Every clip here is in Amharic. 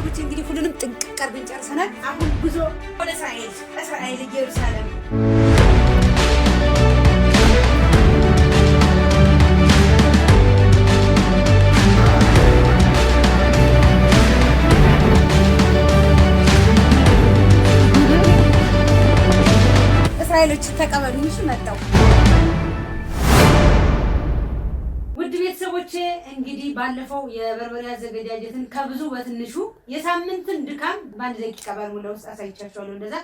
ቤተሰቦች እንግዲህ ሁሉንም ጥንቅቅ አድርገን ጨርሰናል። አሁን ጉዞ ወደ እስራኤል ኢየሩሳሌም። እስራኤሎች ተቀበሉኝ። እሺ መጣሁ። ውድ ቤተሰቦቼ እንግዲህ ባለፈው የበርበሬ አዘገጃጀትን ከብዙ በትንሹ የሳምንትን ድካም በአንድ ደቂቃ ባልሞላ ውስጥ አሳይቻችኋለሁ። እንደዛ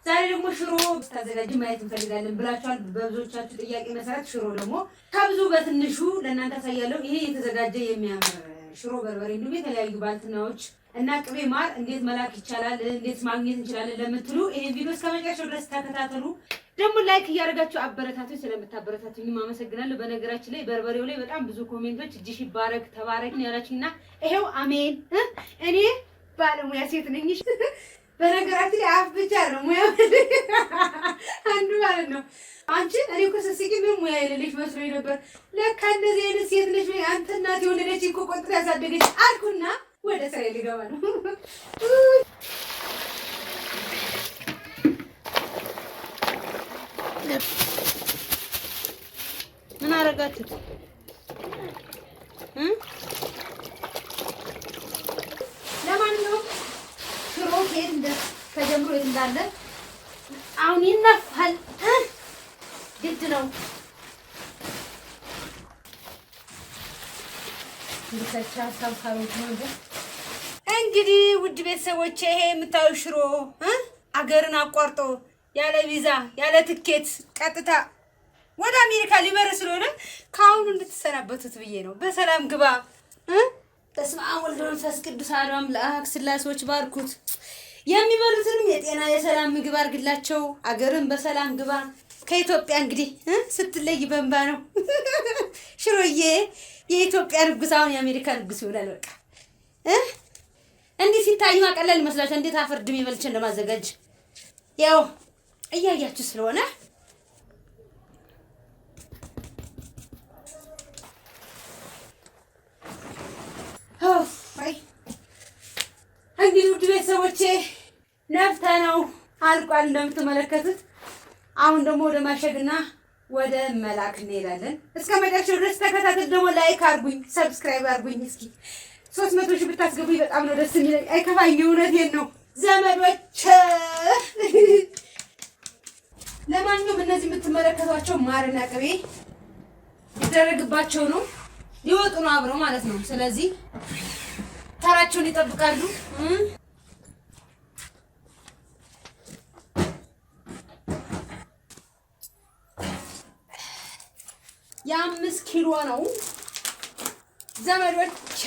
ዛሬ ደግሞ ሽሮ ስታዘጋጅ ማየት እንፈልጋለን ብላችኋል። በብዙዎቻችሁ ጥያቄ መሰረት ሽሮ ደግሞ ከብዙ በትንሹ ለእናንተ አሳያለሁ። ይሄ የተዘጋጀ የሚያምር ሽሮ በርበሬ እንዲሁም የተለያዩ ባልትናዎች እና ቅቤ ማር እንዴት መላክ ይቻላል፣ እንዴት ማግኘት እንችላለን ለምትሉ ይሄን ቪዲዮ እስከ መጨረሻው ድረስ ተከታተሉ። ደግሞ ላይክ እያደረጋችሁ አበረታቱኝ። ስለምታበረታቱኝ አመሰግናለሁ። በነገራችን ላይ በርበሬው ላይ በጣም ብዙ ኮሜንቶች እጅሽ ይባረክ ተባረክ ነው ያላችሁና ይሄው አሜን። እኔ ባለሙያ ሴት ነኝ። በነገራችን ላይ አፍ ብቻ ነው ሙያ አንዱ ማለት ነው። አንቺ እኔ እኮ ስስቂ ምን ሙያ የሌለሽ መስሎኝ ነበር። ለካ እንደዚህ አይነት ሴት ነሽ። አንተ እናት የወለደች እኮ ቆንጥታ ያሳደገች አልኩና ወደ እስራኤል ልገባ ነው። ምን አደረጋችሁት? ለማንኛውም ሽሮ ከየት ተጀምሮ የት እንዳለ አሁን ይነፋል። ግድ ነው። እንግዲህ ውድ ቤተሰቦቼ ይሄ የምታዩ ሽሮ አገርን አቋርጦ ያለ ቪዛ ያለ ትኬት ቀጥታ ወደ አሜሪካ ሊበር ስለሆነ ከአሁኑ እንድትሰናበቱት ብዬ ነው። በሰላም ግባ። በስመ አብ ወወልድ ወመንፈስ ቅዱስ አሐዱ አምላክ ስላሴዎች ባርኩት። የሚበሉትንም የጤና የሰላም ምግብ አድርግላቸው። አገርን በሰላም ግባ። ከኢትዮጵያ እንግዲህ ስትለይ በእንባ ነው። ሽሮዬ የኢትዮጵያ ንጉስ አሁን የአሜሪካ ንጉስ ይሆናል። በቃ እንዲህ ሲታዩ ማቀለል ይመስላችኋል? እንዴት አፈር ድሜ በልቼ እንደማዘጋጅ ያው እያያችሁ ስለሆነ እንግዲህ ውድ ቤተሰቦቼ ነፍተ ነው አልቋል እንደምትመለከቱት። አሁን ደግሞ ወደ ማሸግና ወደ መላክ እንሄዳለን። እስከ መጨረሻው ድረስ ተከታተል። ደግሞ ላይክ አድርጉኝ፣ ሰብስክራይብ አድርጉኝ። እስኪ 300 ሺህ ብታስገቡኝ በጣም ነው ደስ የሚለኝ። አይከፋኝ፣ እውነቴን ነው ዘመዶች። ለማንኛውም እነዚህ የምትመለከቷቸው ማርና ቅቤ ይደረግባቸው ነው። ሊወጡ ነው አብረው ማለት ነው። ስለዚህ ተራቸውን ይጠብቃሉ። የ5 ኪሎ ነው ዘመዶች።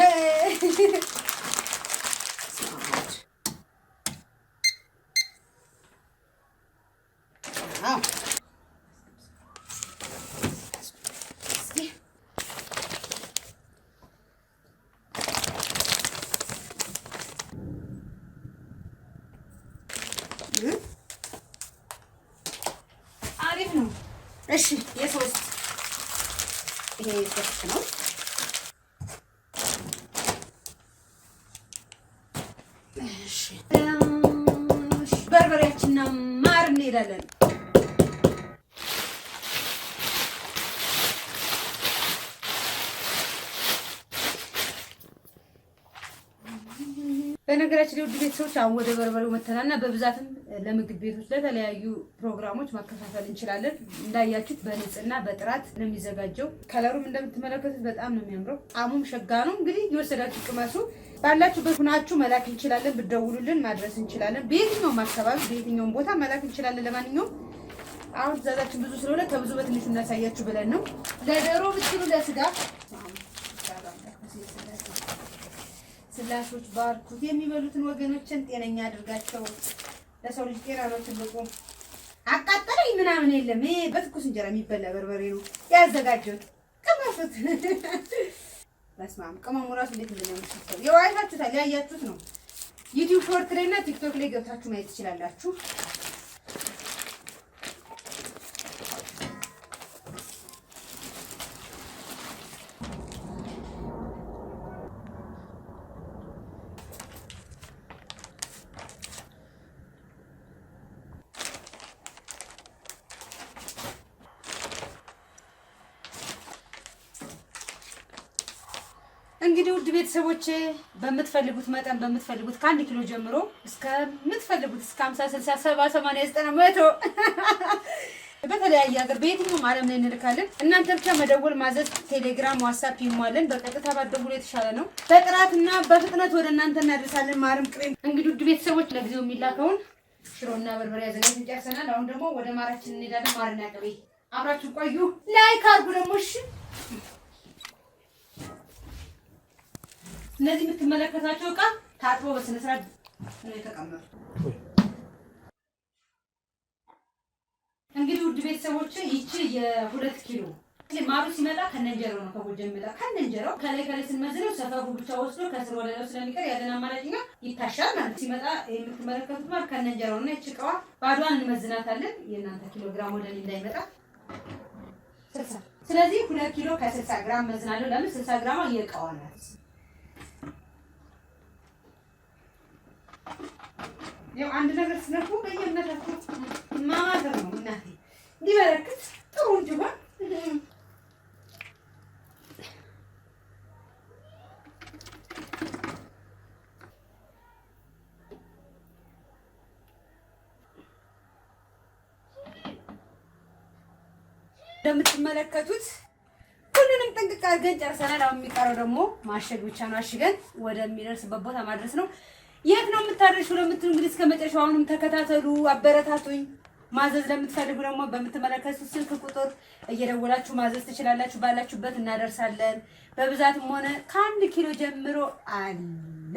አሪፍ ነው። እሺ የሶስት ይሄ የሶስት ነው። እሺ በርበሬያችንና ማር እንሄዳለን። በነገራችን ላይ ውድ ቤተሰቦች አሁን ወደ በርበሬው መተናልና በብዛትም ለምግብ ቤቶች ለተለያዩ ፕሮግራሞች ማከፋፈል እንችላለን። እንዳያችሁት በንጽህና በጥራት ነው የሚዘጋጀው። ከለሩም እንደምትመለከቱት በጣም ነው የሚያምረው። ጣዕሙም ሸጋ ነው። እንግዲህ የወሰዳችሁ ቅመሱ። ባላችሁበት ሁናችሁ መላክ እንችላለን። ብትደውሉልን ማድረስ እንችላለን። በየትኛውም አካባቢ በየትኛውም ቦታ መላክ እንችላለን። ለማንኛውም አሁን ትዕዛዛችን ብዙ ስለሆነ ከብዙ በትንሹ እናሳያችሁ ብለን ነው። ለዶሮ ብትሉ ለስጋ ስላሾች ባርኩት። የሚበሉትን ወገኖችን ጤነኛ አድርጋቸው። ለሰው ልጅ ጤና ነው ትልቁ። አቃጠለኝ ምናምን የለም። ይሄ በትኩስ እንጀራ የሚበላ በርበሬ ነው ያዘጋጀሁት። ቅመሱት። በስመ አብ ቅመሙ ራሱ እንዴት እንደሚያምር ያው አይታችሁታል፣ ያያችሁት ነው። ዩቲዩብ ሾርት ላይ እና ቲክቶክ ላይ ገብታችሁ ማየት ትችላላችሁ። ውድ ቤተሰቦቼ በምትፈልጉት መጠን በምትፈልጉት ከ1 ኪሎ ጀምሮ እስከምትፈልጉት እስከ 50 60 70 80 90 100 በተለያየ ሀገር በየትኛውም ዓለም ላይ እንልካለን። እናንተ ብቻ መደወል ማዘዝ፣ ቴሌግራም፣ ዋትስአፕ ይሟለን። በቀጥታ ባትደውሉ የተሻለ ነው። በጥራትና በፍጥነት ወደ እናንተ እናደርሳለን። ማርም ቅሬም። እንግዲህ ውድ ቤተሰቦች ለጊዜው የሚላከውን ሽሮና በርበሬ አዘጋጅተን ጨርሰናል። አሁን ደግሞ ወደ ማራችን እንሄዳለን። ማርና ቅቤ አብራችሁ ቆዩ። ላይክ አድርጉ ደግሞ እሺ። እነዚህ የምትመለከታቸው ዕቃ ታጥቦ በስነ ስርዓት ነው የተቀመጡ። እንግዲህ ውድ ቤተሰቦች ይቺ የ2 ኪሎ ማሩ ሲመጣ ከነንጀራው ነው ከጎጀን መጣ ከነንጀራው ከላይ ስንመዝነው ሰፈሩ ብቻ ወስዶ ከስር ወለለው ስለሚቀር ያለን አማራጭኛ ይታሻል ማለት ሲመጣ የምትመለከቱት ማለት ከነንጀራው እና እቺቃዋ ባዷን እንመዝናታለን። የእናንተ ኪሎ ግራም ወደኔ እንዳይመጣ 60 ስለዚህ 2 ኪሎ ከ60 ግራም መዝናለሁ። ለምን 60 ግራም የእቃዋ ናት። ያው አንድ ነገር ስለኩ በየእምነታችሁ ማማተር ነው እናቴ እንዲበረክት ጥሩ እንዲሆን እንደምትመለከቱት ሁሉንም ጥንቅቅ አድርገን ጨርሰናል። አሁን የሚቀረው ደግሞ ማሸግ ብቻ ነው። አሽገን ወደሚደርስበት ቦታ ማድረስ ነው። የት ነው የምታደርሹ ለምትሉ እንግዲህ እስከ መጨረሻው አሁንም ተከታተሉ፣ አበረታቱኝ። ማዘዝ ለምትፈልጉ ደግሞ በምትመለከቱት ስልክ ቁጥር እየደወላችሁ ማዘዝ ትችላላችሁ። ባላችሁበት እናደርሳለን። በብዛትም ሆነ ከ1 ኪሎ ጀምሮ አለ።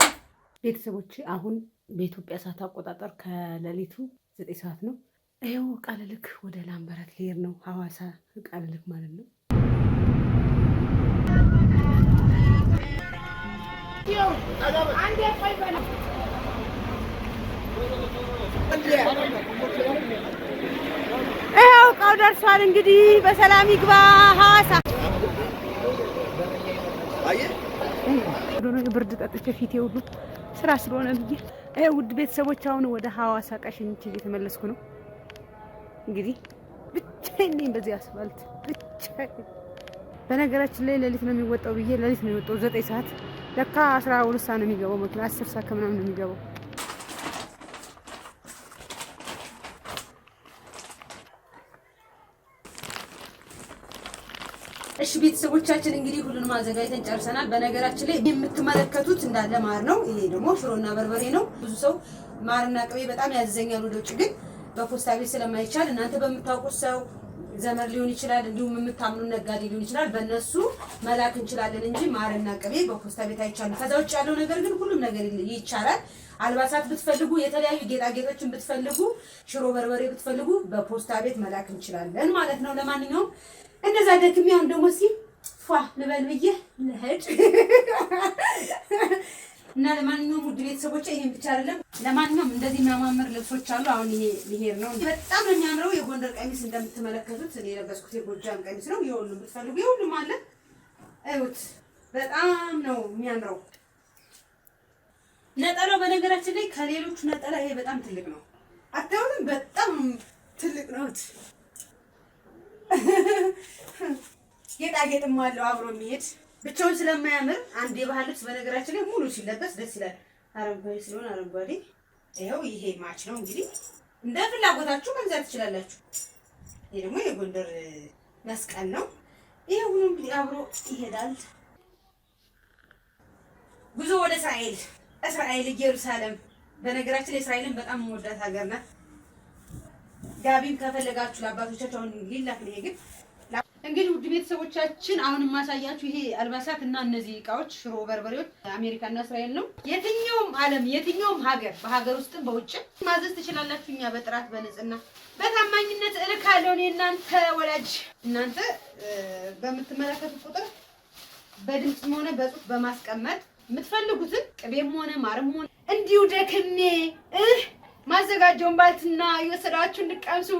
ቤተሰቦች አሁን በኢትዮጵያ ሰዓት አቆጣጠር ከሌሊቱ 9 ሰዓት ነው። ይኸው ቃለ ልክ ወደ ላምበረት ልሄድ ነው። ሐዋሳ ቃለ ልክ ማለት ነው። ይኸው እቃው ደርሷል። እንግዲህ በሰላም ይግባ ሐዋሳ። ብርድ ጠጥቼ ፊቴ ሁሉ ስራ ስለሆነ ብዬ ይኸው ውድ ቤተሰቦች አሁን ወደ ሐዋሳ ቀሽንች እየተመለስኩ ነው። እንግዲህ ብቻዬን ነኝ በዚህ አስፋልት ብቻዬን። በነገራችን ላይ ሌሊት ነው የሚወጣው ብዬ ሌሊት ነው የወጣው 9 ሰዓት። ለካ 12 ሰዓት ነው የሚገባው መኪና 10 ሰዓት ከምናምን ነው የሚገባው። እሺ ቤተሰቦቻችን እንግዲህ ሁሉንም አዘጋጅተን ጨርሰናል። በነገራችን ላይ የምትመለከቱት እንዳለ ማር ነው። ይሄ ደግሞ ሽሮና በርበሬ ነው። ብዙ ሰው ማርና ቅቤ በጣም ያዘኛል ወደ ውጭ፣ ግን በፖስታ ቤት ስለማይቻል እናንተ በምታውቁት ሰው ዘመድ ሊሆን ይችላል፣ እንዲሁም የምታምኑ ነጋዴ ሊሆን ይችላል፣ በእነሱ መላክ እንችላለን እንጂ ማርና ቅቤ በፖስታ ቤት አይቻልም። ከዛ ውጭ ያለው ነገር ግን ሁሉም ነገር ይቻላል። አልባሳት ብትፈልጉ፣ የተለያዩ ጌጣጌጦችን ብትፈልጉ፣ ሽሮ በርበሬ ብትፈልጉ በፖስታ ቤት መላክ እንችላለን ማለት ነው። ለማንኛውም እንደዛ ደክሜ አሁን ደግሞ ፏ ልበል ብዬ ልሄድ እና ለማንኛውም ውድ ቤተሰቦቼ ይሄን ብቻ አይደለም። ለማንኛውም እንደዚህ የሚያማምር ልብሶች አሉ። አሁን ይሄ ሊሄድ ነው። በጣም ነው የሚያምረው። የጎንደር ቀሚስ እንደምትመለከቱት እኔ የለበስኩት የጎጃም ቀሚስ ነው። የሁሉም ብትፈልጉ የሁሉም አለ። እዩት፣ በጣም ነው የሚያምረው። ነጠላው በነገራችን ላይ ከሌሎቹ ነጠላ ይሄ በጣም ትልቅ ነው። አታዩትም? በጣም ትልቅ ነው። ጌጣጌጥም አለው አብሮ የሚሄድ ብቻውን ስለማያምር አንድ የባህል ልብስ በነገራችን ላይ ሙሉ ሲለበስ ደስ ይላል። አረንጓዴ ስለሆነ አረንጓዴ ይኸው ይሄ ማች ነው። እንግዲህ እንደ ፍላጎታችሁ መግዛት ትችላላችሁ። ይሄ ደግሞ የጎንደር መስቀል ነው። ይሄ ሁሉ እንግዲህ አብሮ ይሄዳል። ጉዞ ወደ እስራኤል ኢየሩሳሌም። በነገራችን ላይ እስራኤልን በጣም የምወዳት ሀገር ናት። ጋቢም ከፈለጋችሁ ለአባቶቻችሁ አሁን ሊላክ ነው። ግን እንግዲህ ውድ ቤተሰቦቻችን አሁን የማሳያችሁ ይሄ አልባሳት እና እነዚህ እቃዎች ሽሮ በርበሬዎች አሜሪካና እስራኤል ነው። የትኛውም ዓለም የትኛውም ሀገር በሀገር ውስጥም በውጭም ማዘዝ ትችላላችሁ። እኛ በጥራት በንጽህና በታማኝነት እልካለሁ። እኔ እናንተ ወላጅ እናንተ በምትመለከቱት ቁጥር በድምፅም ሆነ በጽሁፍ በማስቀመጥ የምትፈልጉትን ቅቤም ሆነ ማርም ሆነ እንዲሁ ደክሜ ማዘጋጀውን ባልትና የወሰዳችሁ እንድቀምሱ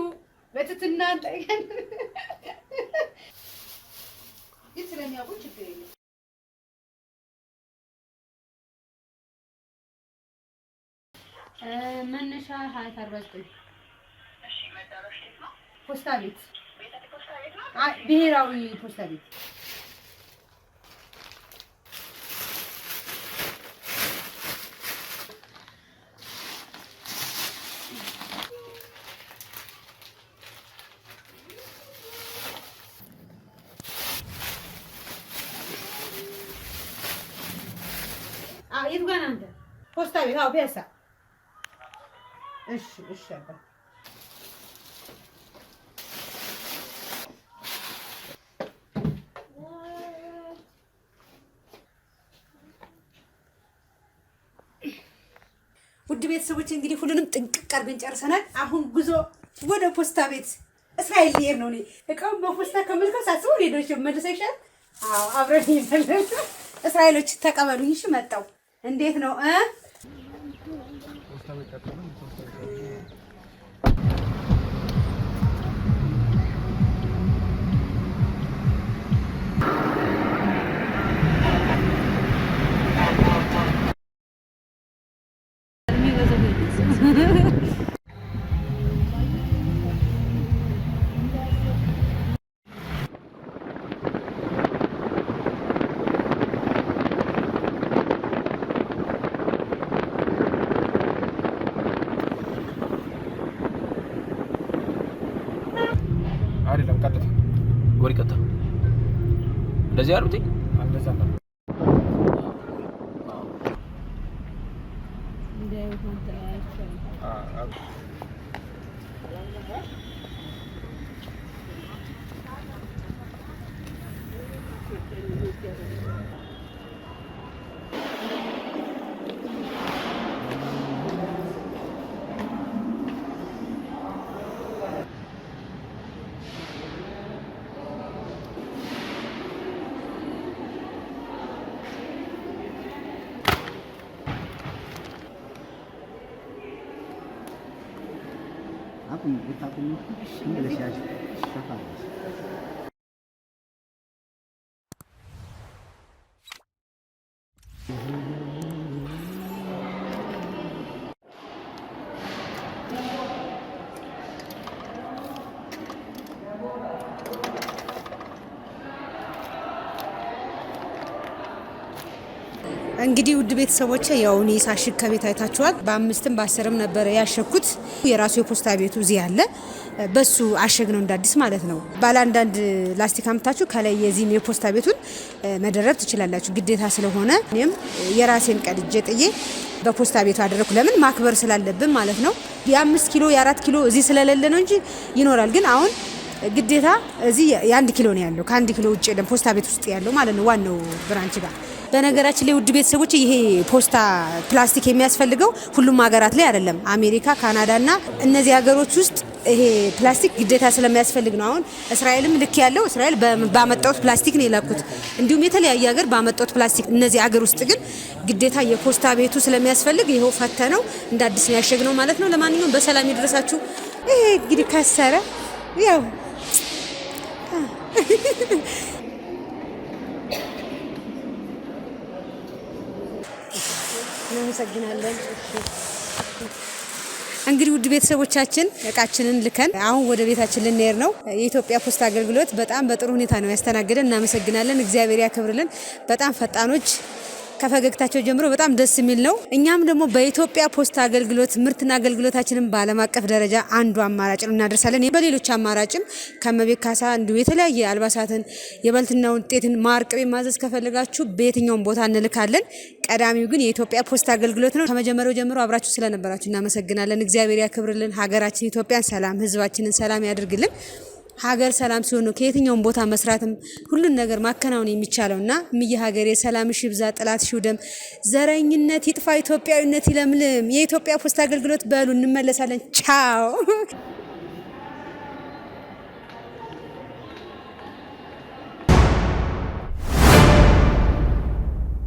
በትትና እንጠይቀን። ይህ ስለሚያውቁ ችግር የለም። መነሻ 49 ፖስታ ቤት ብሔራዊ ፖስታ ቤት ፖስታ ቤት አዎ ፒያሳ እሺ አባ ውድ ቤተሰቦች እንግዲህ ሁሉንም ጥንቅቅ አድርገን ጨርሰናል። አሁን ጉዞ ወደ ፖስታ ቤት እስራኤል ልሄድ ነው። እኔ እቃውን በፖስታ ከመልከው ሳስበው ሌሎች መልሰሻል። አዎ አብረን ይዘለን እስራኤሎች ተቀበሉኝ። እሺ መጣው እንዴት ነው ፖስታ ቤት ተቀበሉኝ። አይደለም ቀጥታ ወሪ ቀጥታ እንደዚህ አሩት እንደዛ ነው እንግዲህ ውድ ቤተሰቦቼ ያው እኔ ሳሽግ ከቤት አይታችኋል። በ5ም በ10ም ነበር ያሸኩት። የራሱ የፖስታ ቤቱ እዚህ ያለ በሱ አሸግ ነው እንዳዲስ ማለት ነው። ባለ አንዳንድ ላስቲክ አምታችሁ ከላይ የዚህን የፖስታ ቤቱን መደረብ ትችላላችሁ ግዴታ ስለሆነ እኔም የራሴን ቀድጄ ጥዬ በፖስታ ቤቱ አደረኩ። ለምን ማክበር ስላለብን ማለት ነው። የ5 ኪሎ የ4 ኪሎ እዚህ ስለሌለ ነው እንጂ ይኖራል። ግን አሁን ግዴታ እዚህ የ1 ኪሎ ነው ያለው። ከ1 ኪሎ ውጭ የለም ፖስታ ቤት ውስጥ ያለው ማለት ነው ዋናው ብራንች ጋር። በነገራችን ላይ ውድ ቤተሰቦች ይሄ ፖስታ ፕላስቲክ የሚያስፈልገው ሁሉም ሀገራት ላይ አይደለም። አሜሪካ፣ ካናዳ እና እነዚህ ሀገሮች ውስጥ ይሄ ፕላስቲክ ግዴታ ስለሚያስፈልግ ነው። አሁን እስራኤልም ልክ ያለው እስራኤል ባመጣው ፕላስቲክ ነው የላኩት። እንዲሁም የተለያየ ሀገር ባመጣው ፕላስቲክ። እነዚህ ሀገር ውስጥ ግን ግዴታ የፖስታ ቤቱ ስለሚያስፈልግ ይሄው ፈተነው እንደ አዲስ ነው ያሸግነው ማለት ነው። ለማንኛውም በሰላም ይድረሳችሁ። ይሄ እንግዲህ ከሰረ ያው እናመሰግናለን። እንግዲህ ውድ ቤተሰቦቻችን እቃችንን ልከን አሁን ወደ ቤታችን ልንሄድ ነው። የኢትዮጵያ ፖስታ አገልግሎት በጣም በጥሩ ሁኔታ ነው ያስተናገደን። እናመሰግናለን። እግዚአብሔር ያክብርልን። በጣም ፈጣኖች ከፈገግታቸው ጀምሮ በጣም ደስ የሚል ነው። እኛም ደግሞ በኢትዮጵያ ፖስታ አገልግሎት ምርትና አገልግሎታችንን በዓለም አቀፍ ደረጃ አንዱ አማራጭ ነው እናደርሳለን። በሌሎች አማራጭም ከመቤት ካሳ እንዲሁ የተለያየ አልባሳትን፣ የባልትና ውጤትን፣ ማር፣ ቅቤ ማዘዝ ከፈለጋችሁ በየትኛውም ቦታ እንልካለን። ቀዳሚው ግን የኢትዮጵያ ፖስታ አገልግሎት ነው። ከመጀመሪያው ጀምሮ አብራችሁ ስለነበራችሁ እናመሰግናለን። እግዚአብሔር ያክብርልን። ሀገራችን ኢትዮጵያን ሰላም፣ ህዝባችንን ሰላም ያድርግልን። ሀገር ሰላም ሲሆን ነው ከየትኛውም ቦታ መስራትም ሁሉን ነገር ማከናወን የሚቻለውና ምየ ሀገሬ ሰላምሽ ይብዛ፣ ጥላትሽ ይውደም፣ ዘረኝነት ይጥፋ፣ ኢትዮጵያዊነት ይለምልም። የኢትዮጵያ ፖስታ አገልግሎት በሉ። እንመለሳለን። ቻው